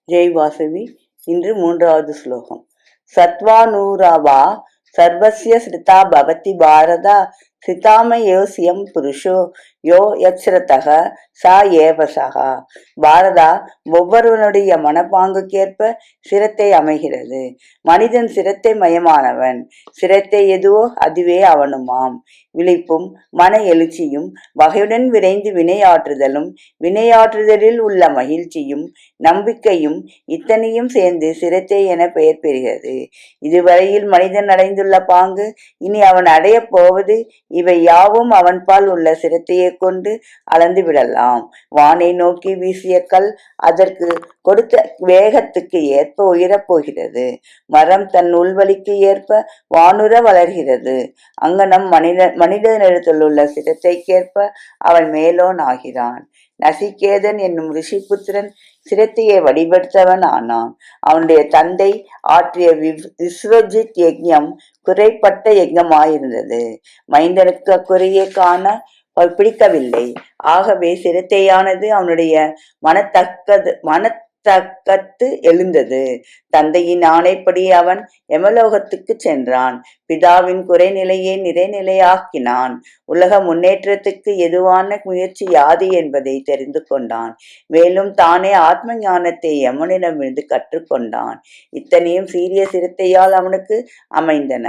ஜெய் வாசவி. இன்று 3வது ஸ்லோகம். சத்வானூராவா சர்வஸ்ய ஸ்ருதா பவதி பாரதா சிதாமயோசியம் புருஷோ யோ யக்ஷரதக சா ஏவசகா. பாரதா, ஒவ்வொருவனுடைய மனப்பாங்குக்கேற்ப சிரத்தை அமைகிறது. மனிதன் சிரத்தை மயமானவன். சிரத்தை எதுவோ அதுவே அவனுமாம். விழிப்பும் மன எழுச்சியும் வகையுடன் விரைந்து வினையாற்றுதலும் வினையாற்றுதலில் உள்ள மகிழ்ச்சியும் நம்பிக்கையும் இத்தனையும் சேர்ந்து சிரத்தை என பெயர் பெறுகிறது. இதுவரையில் மனிதன் அடைந்துள்ள பாங்கு இனி அவன் அடையப் போவது இவை யாவும் அவன்பால் உள்ள சிரத்தையை கொண்டு அளந்து விடலாம். வானை நோக்கி வீசிய கல் அதற்கு கொடுத்த வேகத்துக்கு ஏற்ப உயரப் போகிறது. மரம் தன் உள்வலிக்கு ஏற்ப வானுர வளர்கிறது. அங்கனம் மனிதனிடத்தில் உள்ள சிரத்தைக்கேற்ப அவன் மேலோன் ஆகிறான். நசிகேதன் என்னும் ரிஷிபுத்திரன் சிரத்தையை வடிவெடுத்தவன் ஆனான். அவனுடைய தந்தை ஆற்றிய விஸ்வஜித் யஜ்ஞம் குறைப்பட்ட யஜ்ஞமாயிருந்தது. மைந்தனுக்கு அக்குறையை காண பிடிக்கவில்லை. ஆகவே சிரத்தையானது அவனுடைய மனத்தக்கத்து எழுந்தது. தந்தையின் ஆணைப்படி அவன் யமலோகத்துக்கு சென்றான். பிதாவின் குறைநிலையை நிறைநிலையாக்கினான். உலக முன்னேற்றத்துக்கு எதுவான முயற்சி யாது என்பதை தெரிந்து கொண்டான். மேலும் தானே ஆத்ம ஞானத்தை யமனிடமிருந்து கற்றுக்கொண்டான். இத்தனையும் சீரிய சிரத்தையால் அவனுக்கு அமைந்தன.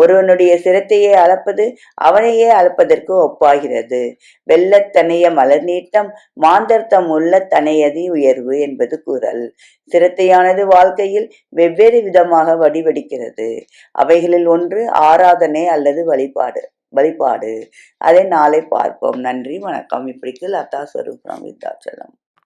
ஒருவனுடைய சிரத்தையை அளப்பது அவனையே அளப்பதற்கு ஒப்பாகிறது. வெள்ளத்தனைய மலர் நீட்டம் மாந்தர்த்தம் உள்ள தனையதி உயர்வு என்பது குறள். சிரத்தையானது வாழ்க்கையில் வெவ்வேறு விதமாக வடிவடிக்கிறது. அவைகளில் ஒன்று ஆராதனை அல்லது வழிபாடு. அதை நாளை பார்ப்போம். நன்றி, வணக்கம். இப்படிக்கு லதா ஸ்வரூபம் விருத்தாச்சலம்.